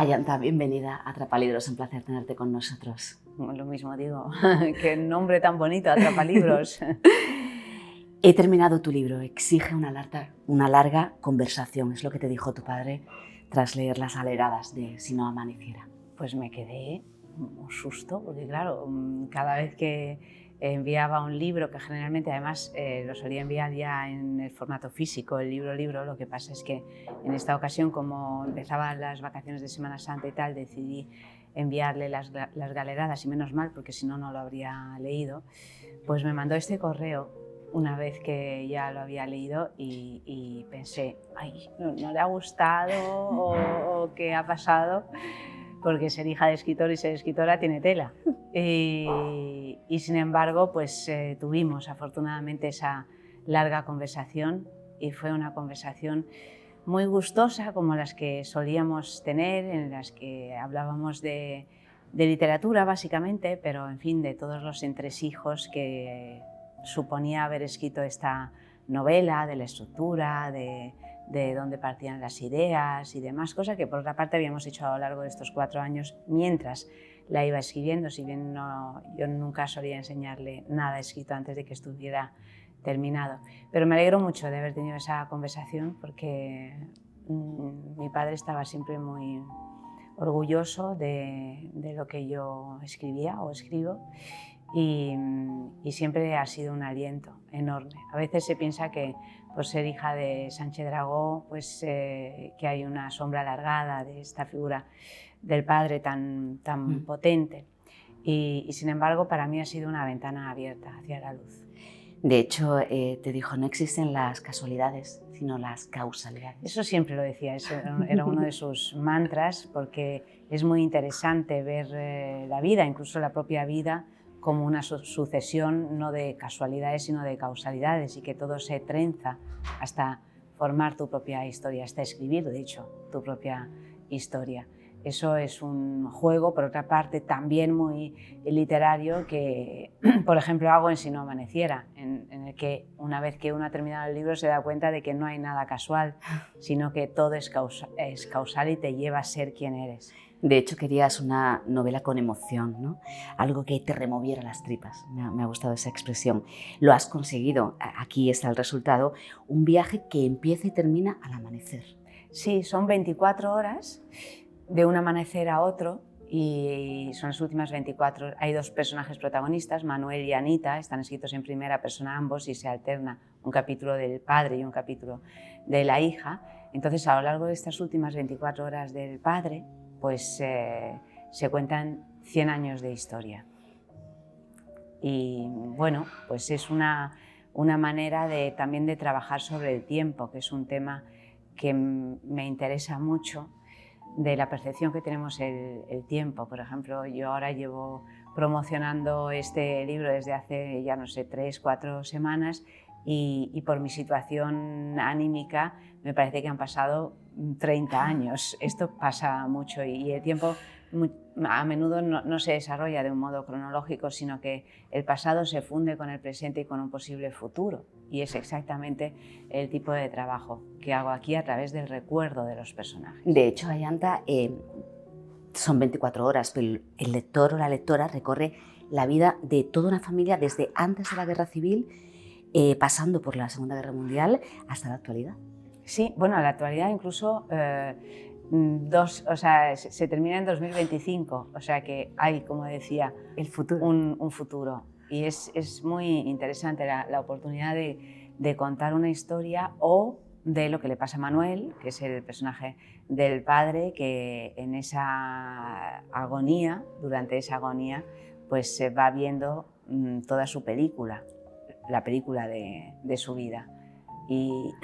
Ayanta, bienvenida a Atrapalibros, un placer tenerte con nosotros. Lo mismo digo, qué nombre tan bonito, Atrapalibros. He terminado tu libro, exige una larga conversación, es lo que te dijo tu padre tras leer las aleradas de Si no amaneciera. Pues me quedé un susto, porque claro, cada vez que enviaba un libro, que generalmente además lo solía enviar ya en el formato físico, el libro, lo que pasa es que en esta ocasión, como empezaban las vacaciones de Semana Santa y tal, decidí enviarle las galeradas, y menos mal, porque si no, no lo habría leído. Pues me mandó este correo una vez que ya lo había leído y pensé, ay, no le ha gustado o qué ha pasado, porque ser hija de escritor y ser escritora tiene tela. Y sin embargo, pues tuvimos afortunadamente esa larga conversación y fue una conversación muy gustosa, como las que solíamos tener, en las que hablábamos de literatura básicamente, pero en fin, de todos los entresijos que suponía haber escrito esta novela, de la estructura, de dónde partían las ideas y demás, cosas que por otra parte habíamos hecho a lo largo de estos 4 años mientras la iba escribiendo, si bien yo nunca solía enseñarle nada escrito antes de que estuviera terminado. Pero me alegro mucho de haber tenido esa conversación porque mi padre estaba siempre muy orgulloso de lo que yo escribía o escribo y siempre ha sido un aliento enorme. A veces se piensa que por ser hija de Sánchez Dragó, pues que hay una sombra alargada de esta figura del padre tan potente y sin embargo para mí ha sido una ventana abierta hacia la luz. De hecho, te dijo, no existen las casualidades, sino las causalidades. Eso siempre lo decía, eso era uno de sus mantras, porque es muy interesante ver la vida, incluso la propia vida, como una sucesión no de casualidades, sino de causalidades, y que todo se trenza hasta formar tu propia historia, hasta escribir, de hecho, tu propia historia. Eso es un juego, por otra parte, también muy literario que, por ejemplo, hago en Si no amaneciera, en el que una vez que uno ha terminado el libro se da cuenta de que no hay nada casual, sino que todo es causal y te lleva a ser quien eres. De hecho, querías una novela con emoción, ¿no? Algo que te removiera las tripas. Me ha gustado esa expresión. Lo has conseguido. Aquí está el resultado. Un viaje que empieza y termina al amanecer. Sí, son 24 horas de un amanecer a otro y son las últimas 24. Hay 2 personajes protagonistas, Manuel y Anita, están escritos en primera persona ambos y se alterna un capítulo del padre y un capítulo de la hija. Entonces, a lo largo de estas últimas 24 horas del padre, pues se cuentan 100 años de historia. Y bueno, pues es una manera también de trabajar sobre el tiempo, que es un tema que me interesa mucho, de la percepción que tenemos el tiempo. Por ejemplo, yo ahora llevo promocionando este libro desde hace, ya no sé, 3 o 4 semanas y por mi situación anímica me parece que han pasado 30 años. Esto pasa mucho y el tiempo a menudo no se desarrolla de un modo cronológico, sino que el pasado se funde con el presente y con un posible futuro. Y es exactamente el tipo de trabajo que hago aquí a través del recuerdo de los personajes. De hecho, Ayanta, son 24 horas, pero el lector o la lectora recorre la vida de toda una familia desde antes de la Guerra Civil, pasando por la Segunda Guerra Mundial hasta la actualidad. Sí, bueno, la actualidad incluso se termina en 2025, o sea que hay, como decía, el futuro. Un futuro. Y es muy interesante la oportunidad de contar una historia o de lo que le pasa a Manuel, que es el personaje del padre, que en esa agonía, durante esa agonía, pues se va viendo toda su película, la película de su vida. Y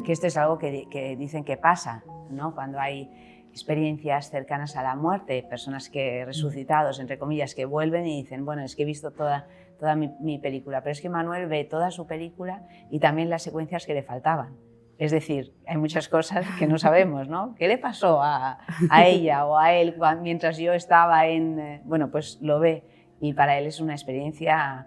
que esto es algo que dicen que pasa, ¿no? Cuando hay experiencias cercanas a la muerte, personas que resucitados, entre comillas, que vuelven y dicen, bueno, es que he visto toda mi película, pero es que Manuel ve toda su película y también las secuencias que le faltaban. Es decir, hay muchas cosas que no sabemos, ¿no? ¿Qué le pasó a ella o a él mientras yo estaba en...? Bueno, pues lo ve y para él es una experiencia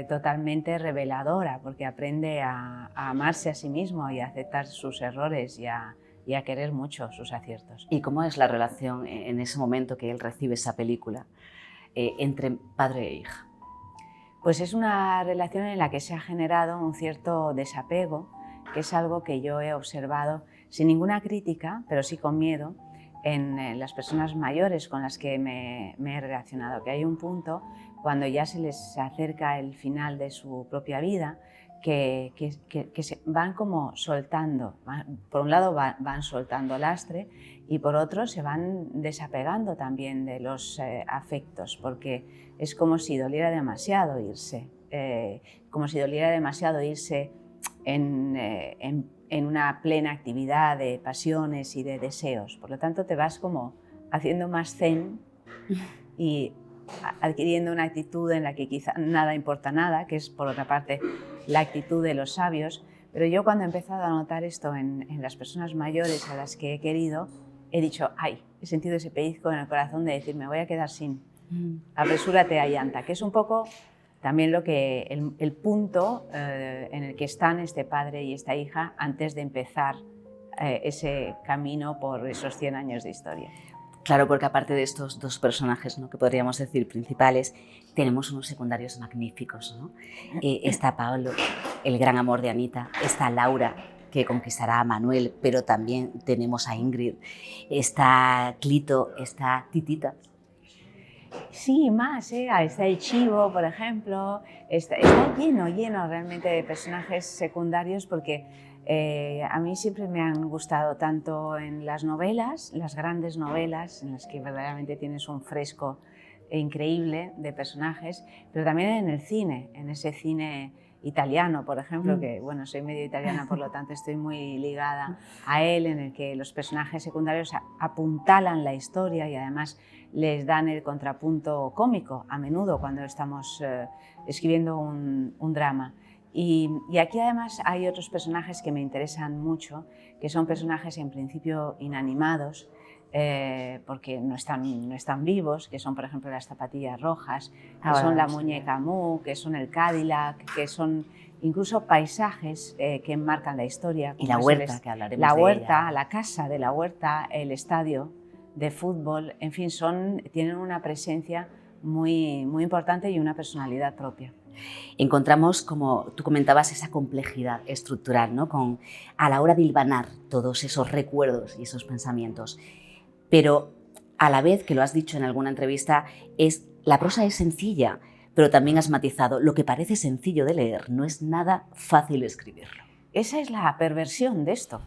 totalmente reveladora, porque aprende a amarse a sí mismo y a aceptar sus errores y a y a querer mucho sus aciertos. ¿Y cómo es la relación en ese momento que él recibe esa película entre padre e hija? Pues es una relación en la que se ha generado un cierto desapego, que es algo que yo he observado sin ninguna crítica, pero sí con miedo, en las personas mayores con las que me he relacionado, que hay un punto cuando ya se les acerca el final de su propia vida, que se van como soltando, por un lado van soltando lastre y por otro se van desapegando también de los afectos, porque es como si doliera demasiado irse, en una plena actividad de pasiones y de deseos. Por lo tanto, te vas como haciendo más zen y adquiriendo una actitud en la que quizá nada importa nada, que es por otra parte la actitud de los sabios. Pero yo cuando he empezado a notar esto en las personas mayores a las que he querido, he dicho, ¡ay! He sentido ese pellizco en el corazón de decir, me voy a quedar sin. Apresúrate, Ayanta, que es un poco también el punto en el que están este padre y esta hija antes de empezar ese camino por esos 100 años de historia. Claro, porque aparte de estos dos personajes, ¿no?, que podríamos decir principales, tenemos unos secundarios magníficos, ¿no? Está Pablo, el gran amor de Anita, está Laura, que conquistará a Manuel, pero también tenemos a Ingrid, está Clito, está Titita. Sí, más, está el Chivo, por ejemplo, está lleno realmente de personajes secundarios porque a mí siempre me han gustado tanto en las novelas, las grandes novelas, en las que verdaderamente tienes un fresco increíble de personajes, pero también en el cine, en ese cine italiano, por ejemplo, que bueno, soy medio italiana, por lo tanto estoy muy ligada a él, en el que los personajes secundarios apuntalan la historia y además les dan el contrapunto cómico a menudo cuando estamos escribiendo un drama. Y aquí además hay otros personajes que me interesan mucho, que son personajes en principio inanimados, porque no están vivos, que son por ejemplo las zapatillas rojas, que son la muñeca Mu, que son el Cadillac, que son incluso paisajes que enmarcan la historia. Y la huerta, que hablaremos la de huerta, ella. la casa de la huerta, el estadio de fútbol, en fin, tienen una presencia muy importante y una personalidad propia. Encontramos, como tú comentabas, esa complejidad estructural, ¿no?, a la hora de hilvanar todos esos recuerdos y esos pensamientos. Pero a la vez, que lo has dicho en alguna entrevista, la prosa es sencilla, pero también has matizado, lo que parece sencillo de leer no es nada fácil escribirlo. Esa es la perversión de esto.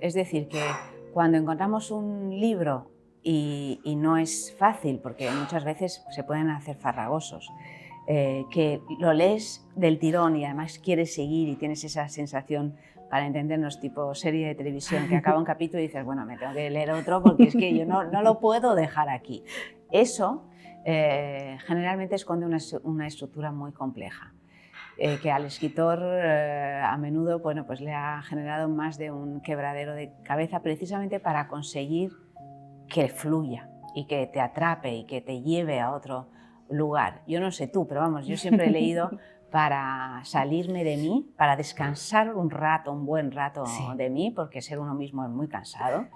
Es decir, que cuando encontramos un libro y no es fácil, porque muchas veces se pueden hacer farragosos, que lo lees del tirón y además quieres seguir y tienes esa sensación, para entendernos, tipo serie de televisión, que acaba un capítulo y dices, bueno, me tengo que leer otro porque es que yo no lo puedo dejar aquí. Eso generalmente esconde una estructura muy compleja, que al escritor a menudo pues le ha generado más de un quebradero de cabeza precisamente para conseguir que fluya y que te atrape y que te lleve a otro lugar. Yo no sé tú, pero vamos, yo siempre he leído para salirme de mí, para descansar un buen rato de mí, porque ser uno mismo es muy cansado,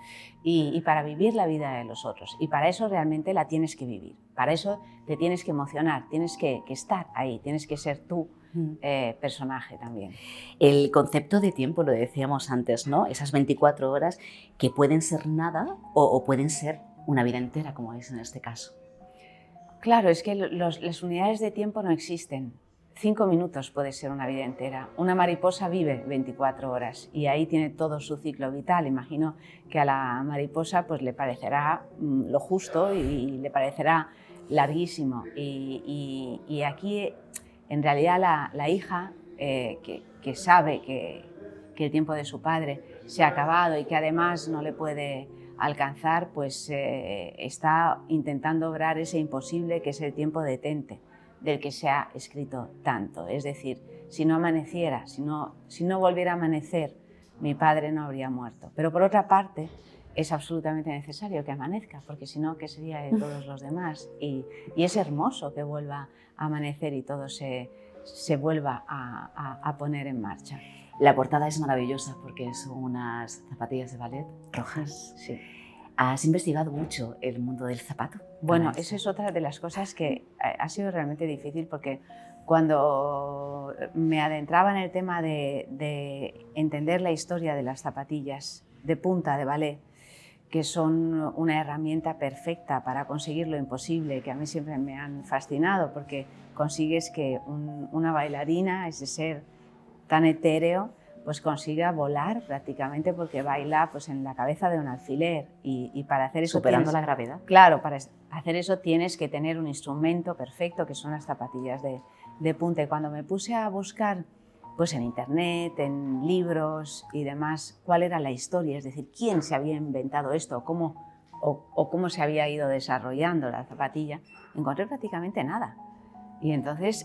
y para vivir la vida de los otros. Y para eso realmente la tienes que vivir, para eso te tienes que emocionar, tienes que estar ahí, tienes que ser tú personaje también. El concepto de tiempo, lo decíamos antes, ¿no?, esas 24 horas que pueden ser nada o pueden ser una vida entera, como es en este caso. Claro, es que las unidades de tiempo no existen. 5 minutos puede ser una vida entera. Una mariposa vive 24 horas y ahí tiene todo su ciclo vital. Imagino que a la mariposa pues, le parecerá lo justo y le parecerá larguísimo. Y aquí, en realidad, la hija que sabe que el tiempo de su padre se ha acabado y que además no le puede alcanzar, pues está intentando obrar ese imposible que es el tiempo detente, del que se ha escrito tanto. Es decir, si no amaneciera, si no volviera a amanecer, mi padre no habría muerto. Pero por otra parte, es absolutamente necesario que amanezca, porque si no, ¿qué sería de todos los demás? Y es hermoso que vuelva a amanecer y todo se vuelva a poner en marcha. La portada es maravillosa porque son unas zapatillas de ballet rojas. Sí. ¿Has investigado mucho el mundo del zapato? Bueno, esa es otra de las cosas que ha sido realmente difícil, porque cuando me adentraba en el tema de entender la historia de las zapatillas de punta de ballet, que son una herramienta perfecta para conseguir lo imposible, que a mí siempre me han fascinado, porque consigues que una bailarina, ese ser tan etéreo, pues consiga volar prácticamente, porque baila pues en la cabeza de un alfiler, y para hacer eso superando la gravedad. Claro, para hacer eso tienes que tener un instrumento perfecto, que son las zapatillas de punta. Y cuando me puse a buscar pues en internet, en libros y demás, cuál era la historia, es decir, quién se había inventado esto, o cómo se había ido desarrollando la zapatilla, encontré prácticamente nada. Y entonces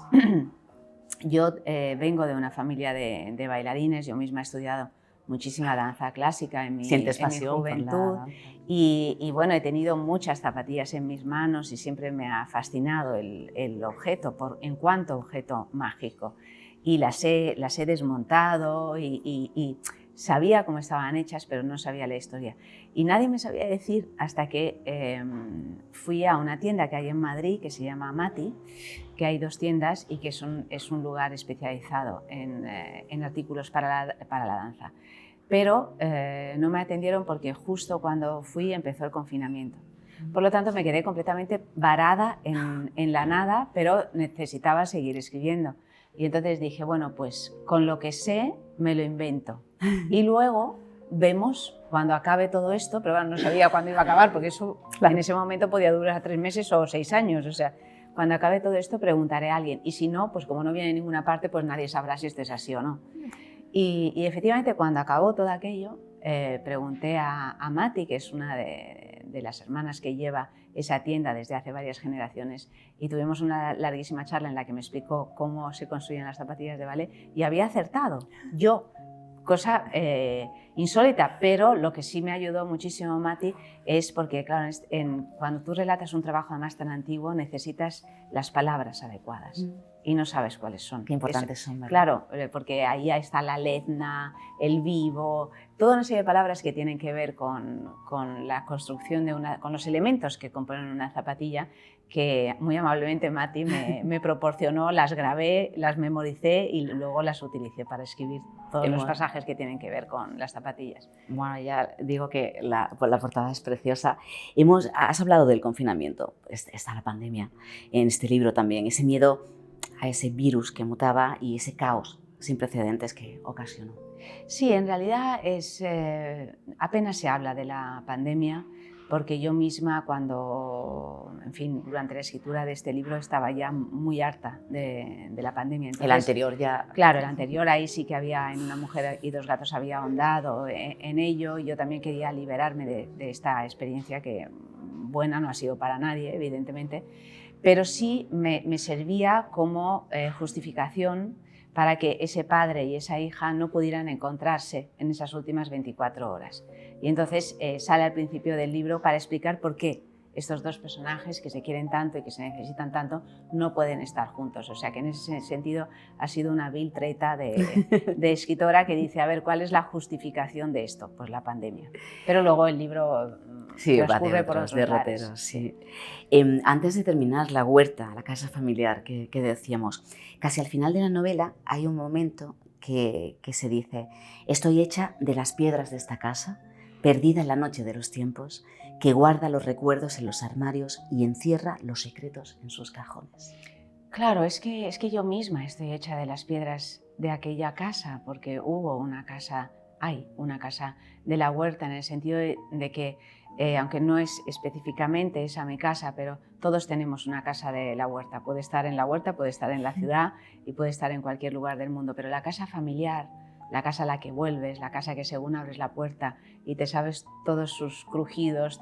yo vengo de una familia de bailarines, yo misma he estudiado muchísima danza clásica en mi juventud, y bueno, he tenido muchas zapatillas en mis manos y siempre me ha fascinado el objeto en cuanto objeto mágico, y las he desmontado y sabía cómo estaban hechas, pero no sabía la historia. Y nadie me sabía decir hasta que fui a una tienda que hay en Madrid que se llama Mati, que hay 2 tiendas y que es un lugar especializado en artículos para la danza. Pero no me atendieron porque justo cuando fui empezó el confinamiento. Por lo tanto, me quedé completamente varada en la nada, pero necesitaba seguir escribiendo. Y entonces dije, bueno, pues con lo que sé me lo invento. Y luego vemos cuando acabe todo esto, pero bueno, no sabía cuándo iba a acabar, porque eso en ese momento podía durar 3 meses o 6 años. O sea, cuando acabe todo esto preguntaré a alguien. Y si no, pues como no viene de ninguna parte, pues nadie sabrá si esto es así o no. Y efectivamente, cuando acabó todo aquello, pregunté a Mati, que es una de las hermanas que lleva esa tienda desde hace varias generaciones, y tuvimos una larguísima charla en la que me explicó cómo se construyen las zapatillas de ballet, y había acertado yo, cosa insólita, pero lo que sí me ayudó muchísimo Mati es porque, claro, cuando tú relatas un trabajo además tan antiguo, necesitas las palabras adecuadas. Y no sabes cuáles son. Qué importantes son, ¿verdad? Claro, porque ahí está la lezna, el vivo, toda una serie de palabras que tienen que ver con la construcción con los elementos que componen una zapatilla, que muy amablemente Mati me proporcionó, las grabé, las memoricé y luego las utilicé para escribir todos los pasajes que tienen que ver con las zapatillas. Bueno, ya digo que la portada es preciosa. Has hablado del confinamiento, está la pandemia en este libro también, ese miedo a ese virus que mutaba y ese caos sin precedentes que ocasionó. Sí, en realidad apenas se habla de la pandemia, porque yo misma durante la escritura de este libro estaba ya muy harta de la pandemia. Entonces, el anterior ya... Claro, el anterior ahí sí que había, en Una mujer y 2 gatos había ahondado en ello, y yo también quería liberarme de esta experiencia que buena no ha sido para nadie, evidentemente, pero sí me servía como justificación para que ese padre y esa hija no pudieran encontrarse en esas últimas 24 horas. Y entonces sale al principio del libro para explicar por qué estos 2 personajes que se quieren tanto y que se necesitan tanto no pueden estar juntos. O sea que en ese sentido ha sido una vil treta de escritora que dice, a ver, ¿cuál es la justificación de esto? Pues la pandemia. Pero luego el libro transcurre por otros derroteros. Sí. Antes de terminar, la huerta, la casa familiar que decíamos, casi al final de la novela hay un momento que se dice, estoy hecha de las piedras de esta casa, perdida en la noche de los tiempos, que guarda los recuerdos en los armarios y encierra los secretos en sus cajones. Claro, es que yo misma estoy hecha de las piedras de aquella casa, porque hay una casa de la huerta, en el sentido de que, aunque no es específicamente esa mi casa, pero todos tenemos una casa de la huerta. Puede estar en la huerta, puede estar en la ciudad y puede estar en cualquier lugar del mundo, pero la casa familiar, la casa a la que vuelves, la casa que según abres la puerta y te sabes todos sus crujidos,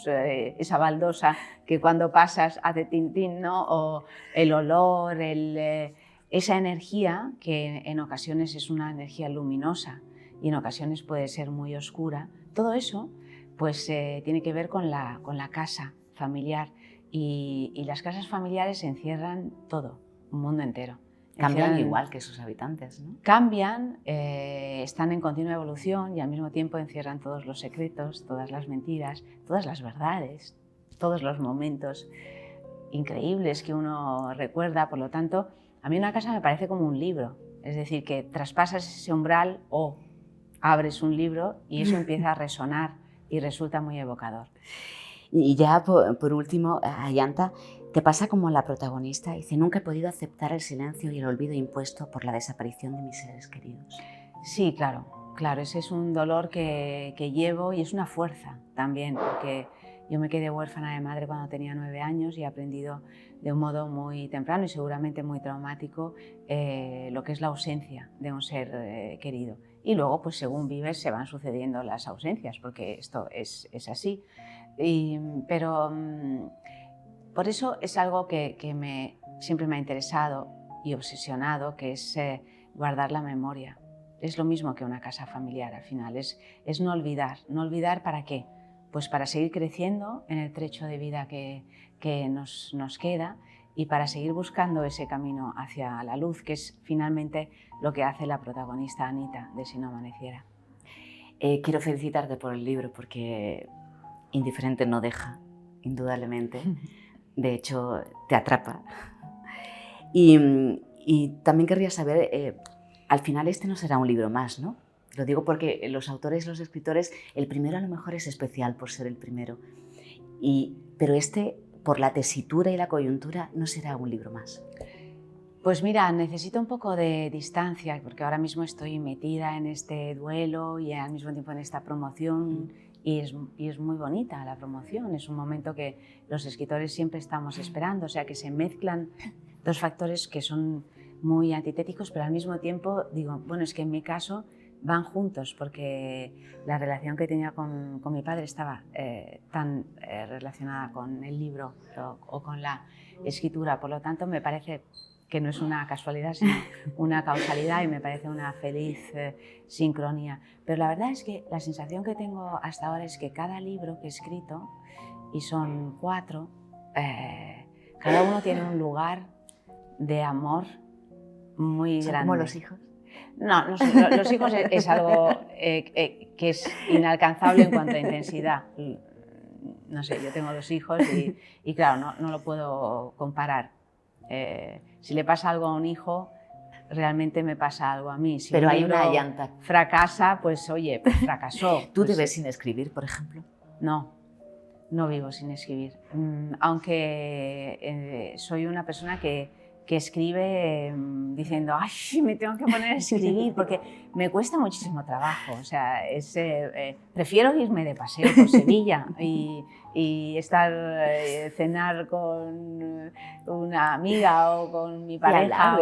esa baldosa que cuando pasas hace tintín, ¿no? O el olor, esa energía que en ocasiones es una energía luminosa y en ocasiones puede ser muy oscura. Todo eso pues, tiene que ver con la casa familiar, y las casas familiares encierran todo, un mundo entero. Cambian igual que sus habitantes, ¿no? Cambian, están en continua evolución y al mismo tiempo encierran todos los secretos, todas las mentiras, todas las verdades, todos los momentos increíbles que uno recuerda. Por lo tanto, a mí una casa me parece como un libro, es decir, que traspasas ese umbral o abres un libro y eso empieza a resonar y resulta muy evocador. Y ya por último, Ayanta, te pasa como la protagonista, dice, nunca he podido aceptar el silencio y el olvido impuesto por la desaparición de mis seres queridos. Sí, claro, ese es un dolor que llevo y es una fuerza también, porque yo me quedé huérfana de madre cuando tenía 9 años y he aprendido de un modo muy temprano y seguramente muy traumático lo que es la ausencia de un ser querido. Y luego, pues según vives, se van sucediendo las ausencias, porque esto es así. Pero por eso es algo que siempre me ha interesado y obsesionado, que es guardar la memoria. Es lo mismo que una casa familiar al final, es no olvidar. ¿No olvidar para qué? Pues para seguir creciendo en el trecho de vida que nos queda y para seguir buscando ese camino hacia la luz, que es finalmente lo que hace la protagonista Anita de Si no amaneciera. Quiero felicitarte por el libro porque indiferente no deja, indudablemente. De hecho, te atrapa. Y también querría saber, al final este no será un libro más, ¿no? Lo digo porque los autores, los escritores, el primero a lo mejor es especial por ser el primero. Pero este, por la tesitura y la coyuntura, no será un libro más. Pues mira, necesito un poco de distancia, porque ahora mismo estoy metida en este duelo y al mismo tiempo en esta promoción. Y es muy bonita la promoción, es un momento que los escritores siempre estamos esperando, o sea que se mezclan dos factores que son muy antitéticos, pero al mismo tiempo digo, bueno, es que en mi caso van juntos, porque la relación que tenía con mi padre estaba tan relacionada con el libro o con la escritura, por lo tanto me parece que no es una casualidad, sino una causalidad y me parece una feliz sincronía. Pero la verdad es que la sensación que tengo hasta ahora es que cada libro que he escrito, y son 4, cada uno tiene un lugar de amor muy grande. ¿Como los hijos? No, los hijos es algo que es inalcanzable en cuanto a intensidad. No sé, yo tengo 2 hijos y claro, no lo puedo comparar. Si le pasa algo a un hijo, realmente me pasa algo a mí. Si pero un hay libro una Ayanta. fracasa, pues oye, pues fracasó. ¿Tú pues, te ves sin escribir, por ejemplo? No vivo sin escribir. Aunque soy una persona que escribe diciendo, ¡ay, me tengo que poner a escribir! Porque me cuesta muchísimo trabajo. O sea, prefiero irme de paseo por Sevilla y cenar con una amiga o con mi pareja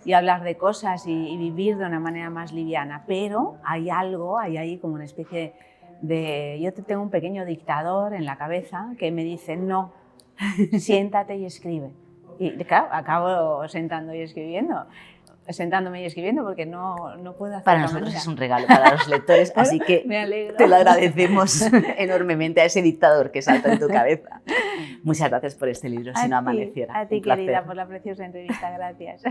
y hablar de cosas y vivir de una manera más liviana. Pero hay ahí como una especie de... Yo tengo un pequeño dictador en la cabeza que me dice, no, siéntate y escribe. Y claro, acabo sentándome y escribiendo porque no puedo hacer. Para nosotros es un regalo, para los lectores, así que me alegro. Te lo agradecemos enormemente a ese dictador que salta en tu cabeza. Muchas gracias por este libro, Si no amaneciera. A ti, querida, por la preciosa entrevista, gracias.